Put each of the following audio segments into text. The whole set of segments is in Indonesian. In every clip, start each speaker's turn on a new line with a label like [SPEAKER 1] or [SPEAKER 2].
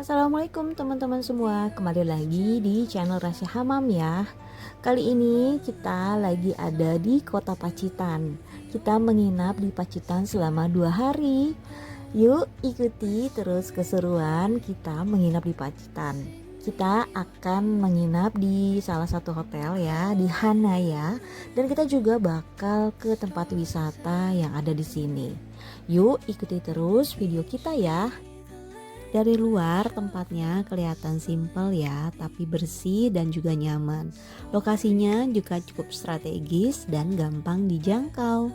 [SPEAKER 1] Assalamualaikum teman-teman semua, kembali lagi di channel Rasya Hamam ya. Kali ini kita lagi ada di kota Pacitan. Kita menginap di Pacitan selama 2 hari. Yuk ikuti terus keseruan kita menginap di Pacitan. Kita akan menginap di salah satu hotel ya, di Hanaya, dan kita juga bakal ke tempat wisata yang ada di sini. Yuk ikuti terus video kita ya. Dari luar tempatnya kelihatan simpel ya, tapi bersih dan juga nyaman. Lokasinya juga cukup strategis dan gampang dijangkau.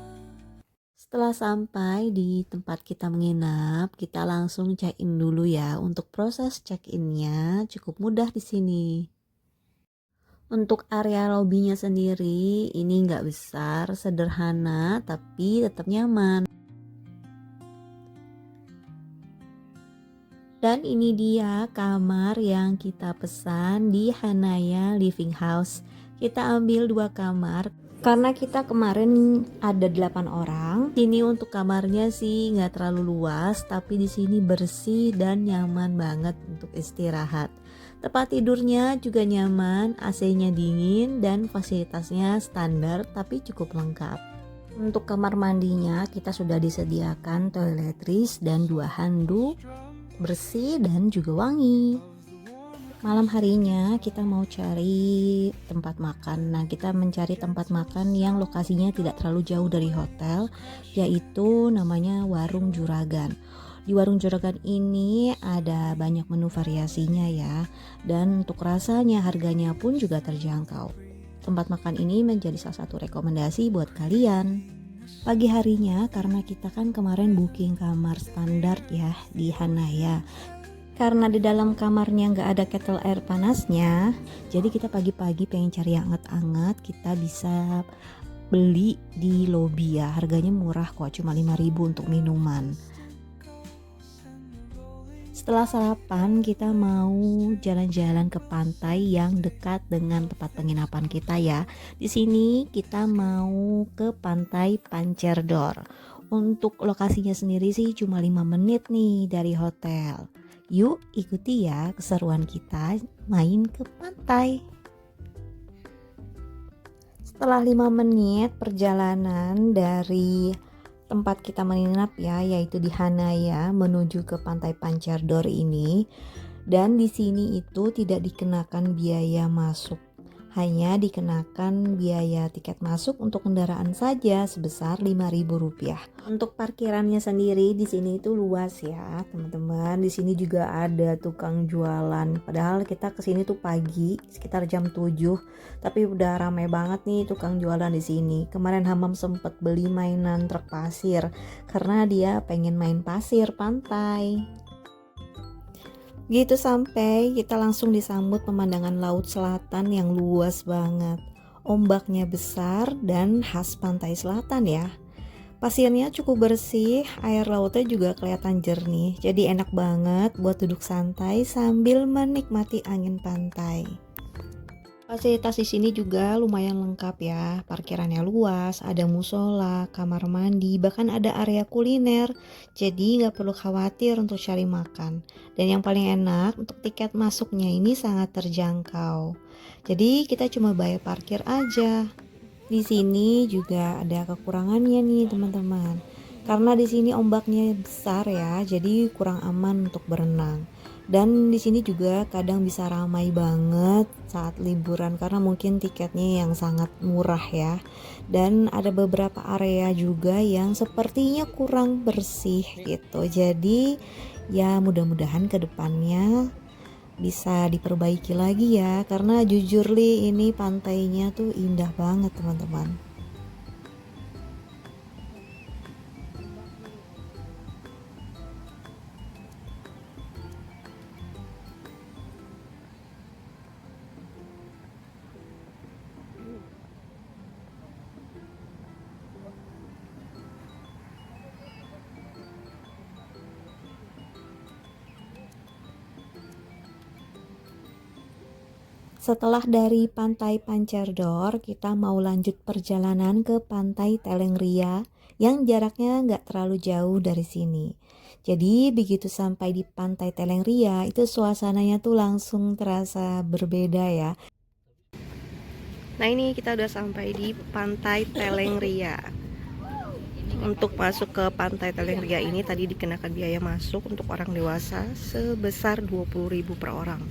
[SPEAKER 1] Setelah sampai di tempat kita menginap, kita langsung check-in dulu ya. Untuk proses check-innya cukup mudah di sini. Untuk area lobbynya sendiri ini nggak besar, sederhana, tapi tetap nyaman. Dan ini dia kamar yang kita pesan di Hanaya Living House. Kita ambil 2 kamar karena kita kemarin ada 8 orang. Ini untuk kamarnya sih nggak terlalu luas, tapi di sini bersih dan nyaman banget untuk istirahat. Tempat tidurnya juga nyaman, AC-nya dingin dan fasilitasnya standar tapi cukup lengkap. Untuk kamar mandinya kita sudah disediakan toiletries dan 2 handuk, bersih dan juga wangi. Malam harinya kita mau cari tempat makan. Nah, kita mencari tempat makan yang lokasinya tidak terlalu jauh dari hotel, yaitu namanya Warung Juragan. Di Warung Juragan ini ada banyak menu variasinya ya, dan untuk rasanya harganya pun juga terjangkau. Tempat makan ini menjadi salah satu rekomendasi buat kalian. Pagi harinya karena kita kan kemarin booking kamar standar ya di Hanaya, karena di dalam kamarnya nggak ada kettle air panasnya, jadi kita pagi-pagi pengen cari yang anget-anget, kita bisa beli di lobby ya. Harganya murah kok, cuma 5.000 untuk minuman. Setelah sarapan kita mau jalan-jalan ke pantai yang dekat dengan tempat penginapan kita ya. Di sini kita mau ke Pantai Pancerdor. Untuk lokasinya sendiri sih cuma 5 menit nih dari hotel. Yuk ikuti ya keseruan kita main ke pantai. Setelah 5 menit perjalanan dari tempat kita menginap ya, yaitu di Hanaya menuju ke Pantai Pancerdor ini, dan di sini itu tidak dikenakan biaya masuk, hanya dikenakan biaya tiket masuk untuk kendaraan saja sebesar Rp5.000. Untuk parkirannya sendiri di sini itu luas ya teman-teman. Di sini juga ada tukang jualan. Padahal kita kesini tuh pagi sekitar jam 7, tapi udah ramai banget nih tukang jualan di sini. Kemarin Hamam sempet beli mainan truk pasir karena dia pengen main pasir pantai. Gitu sampai kita langsung disambut pemandangan laut selatan yang luas banget. Ombaknya besar dan khas pantai selatan ya. Pasirnya cukup bersih, air lautnya juga kelihatan jernih. Jadi enak banget buat duduk santai sambil menikmati angin pantai. Fasilitas di sini juga lumayan lengkap ya. Parkirannya luas, ada musola, kamar mandi, bahkan ada area kuliner. Jadi nggak perlu khawatir untuk cari makan. Dan yang paling enak, untuk tiket masuknya ini sangat terjangkau. Jadi kita cuma bayar parkir aja. Di sini juga ada kekurangannya nih teman-teman. Karena di sini ombaknya besar ya, jadi kurang aman untuk berenang. Dan di sini juga kadang bisa ramai banget saat liburan karena mungkin tiketnya yang sangat murah ya. Dan ada beberapa area juga yang sepertinya kurang bersih gitu. Jadi ya mudah-mudahan ke depannya bisa diperbaiki lagi ya, karena jujur li ini pantainya tuh indah banget teman-teman. Setelah dari Pantai Pancerdor, kita mau lanjut perjalanan ke Pantai Telengria yang jaraknya nggak terlalu jauh dari sini. Jadi begitu sampai di Pantai Telengria, itu suasananya tuh langsung terasa berbeda ya. Nah ini kita udah sampai di Pantai Telengria. Untuk masuk ke Pantai Telengria ini tadi dikenakan biaya masuk untuk orang dewasa sebesar 20.000 per orang.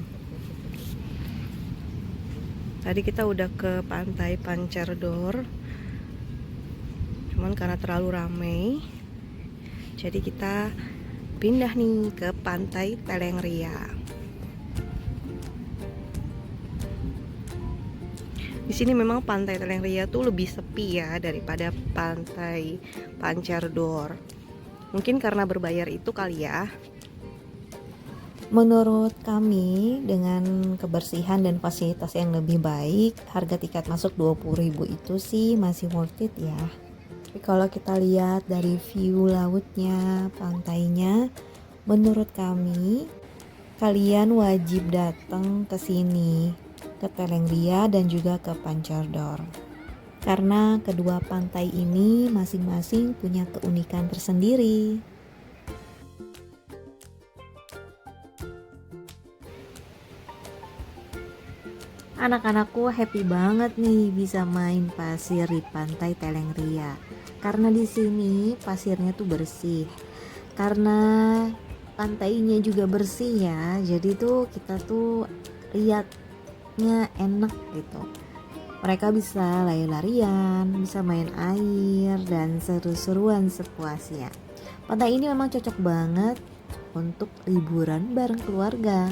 [SPEAKER 1] Tadi kita udah ke Pantai Pancerdor, cuman karena terlalu ramai, jadi kita pindah nih ke Pantai Telengria. Di sini memang Pantai Telengria tuh lebih sepi ya daripada Pantai Pancerdor. Mungkin karena berbayar itu kali ya. Menurut kami dengan kebersihan dan fasilitas yang lebih baik, harga tiket masuk 20.000 itu sih masih worth it ya. Tapi kalau kita lihat dari view lautnya, pantainya, menurut kami kalian wajib datang ke sini, ke Telengria dan juga ke Pancerdor. Karena kedua pantai ini masing-masing punya keunikan tersendiri. Anak-anakku happy banget nih bisa main pasir di Pantai Telengria. Karena di sini pasirnya tuh bersih. Karena pantainya juga bersih ya. Jadi tuh kita tuh lihatnya enak gitu. Mereka bisa lari-larian, bisa main air dan seru-seruan sepuasnya. Pantai ini memang cocok banget untuk liburan bareng keluarga.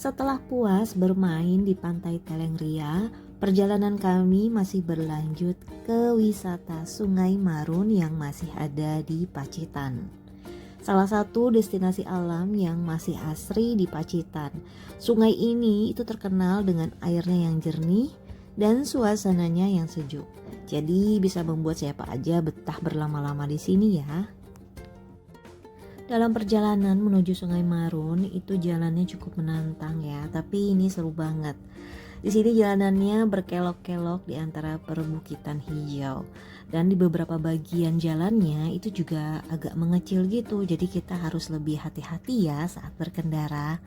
[SPEAKER 1] Setelah puas bermain di Pantai Telengria, perjalanan kami masih berlanjut ke wisata Sungai Marun yang masih ada di Pacitan. Salah satu destinasi alam yang masih asri di Pacitan. Sungai ini itu terkenal dengan airnya yang jernih dan suasananya yang sejuk. Jadi bisa membuat siapa aja betah berlama-lama di sini ya. Dalam perjalanan menuju Sungai Marun itu jalannya cukup menantang ya, tapi ini seru banget. Di sini jalanannya berkelok-kelok di antara perbukitan hijau dan di beberapa bagian jalannya itu juga agak mengecil gitu, jadi kita harus lebih hati-hati ya saat berkendara.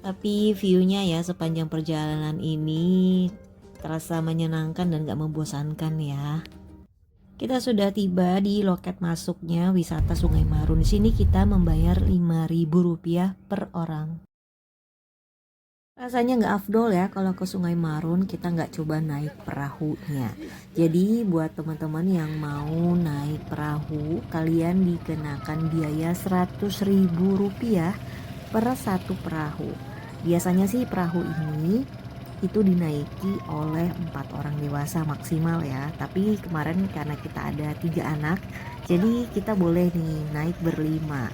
[SPEAKER 1] Tapi view-nya ya sepanjang perjalanan ini terasa menyenangkan dan gak membosankan ya. Kita sudah tiba di loket masuknya wisata Sungai Marun. Di sini kita membayar Rp5.000 per orang. Rasanya nggak afdol ya kalau ke Sungai Marun kita nggak coba naik perahunya. Jadi buat teman-teman yang mau naik perahu, kalian dikenakan biaya Rp100.000 per satu perahu. Biasanya sih perahu ini itu dinaiki oleh 4 orang dewasa maksimal ya, tapi kemarin karena kita ada 3 anak jadi kita boleh nih naik berlima.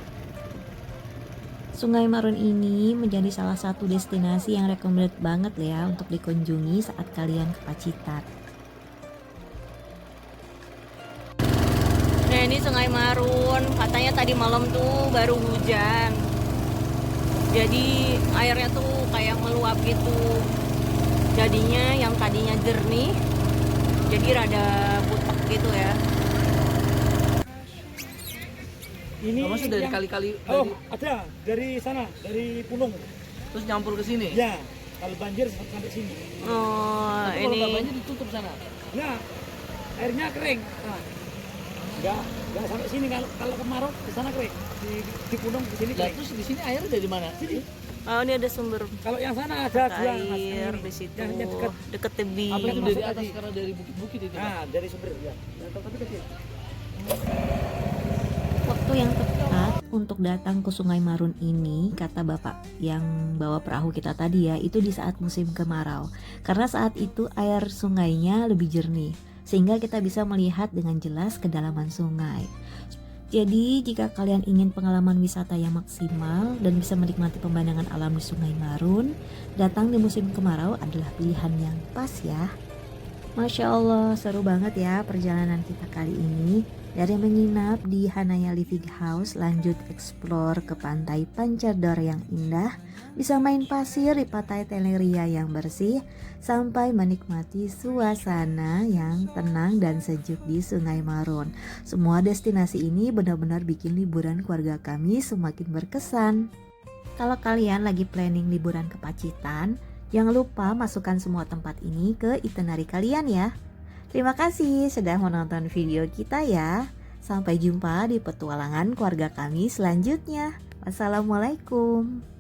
[SPEAKER 1] Sungai Marun ini menjadi salah satu destinasi yang recommended banget ya untuk dikunjungi saat kalian ke Pacitan. Nah ini Sungai Marun, katanya tadi malam tuh baru hujan, jadi airnya tuh kayak meluap gitu. Jadinya yang tadinya jernih jadi rada butek gitu ya.
[SPEAKER 2] Ini
[SPEAKER 3] maksud dari kali-kali
[SPEAKER 2] ada dari sana, dari Punung.
[SPEAKER 3] Terus nyampur ke sini?
[SPEAKER 2] Ya, kalau banjir sampai sini.
[SPEAKER 3] Oh,
[SPEAKER 2] tapi
[SPEAKER 3] ini
[SPEAKER 2] kalau banjir ditutup sana. Nah, airnya kering. Nah, enggak sampai sini, kalau kemarau di sana kering. Di Punung di sini kering.
[SPEAKER 3] Terus di sini air dari mana?
[SPEAKER 2] Sini.
[SPEAKER 1] Oh ini ada sumber
[SPEAKER 2] Kalau yang sana ada dua
[SPEAKER 1] air di situ, deket tebing.
[SPEAKER 3] Apa itu dari atas karena dari bukit-bukit itu?
[SPEAKER 2] Nah, dari sumber ya. Tapi kecil.
[SPEAKER 1] Waktu yang tepat untuk datang ke Sungai Marun ini, kata bapak yang bawa perahu kita tadi ya, itu di saat musim kemarau. Karena saat itu air sungainya lebih jernih, sehingga kita bisa melihat dengan jelas kedalaman sungai. Jadi jika kalian ingin pengalaman wisata yang maksimal dan bisa menikmati pemandangan alam di Sungai Marun, datang di musim kemarau adalah pilihan yang pas ya. Masya Allah, seru banget ya perjalanan kita kali ini. Dari menginap di Hanaya Living House, lanjut explore ke pantai Pancador yang indah, bisa main pasir di pantai Teleria yang bersih, sampai menikmati suasana yang tenang dan sejuk di Sungai Marun. Semua destinasi ini benar-benar bikin liburan keluarga kami semakin berkesan. Kalau kalian lagi planning liburan ke Pacitan, jangan lupa masukkan semua tempat ini ke itinerary kalian ya. Terima kasih sudah menonton video kita ya. Sampai jumpa di petualangan keluarga kami selanjutnya. Wassalamualaikum.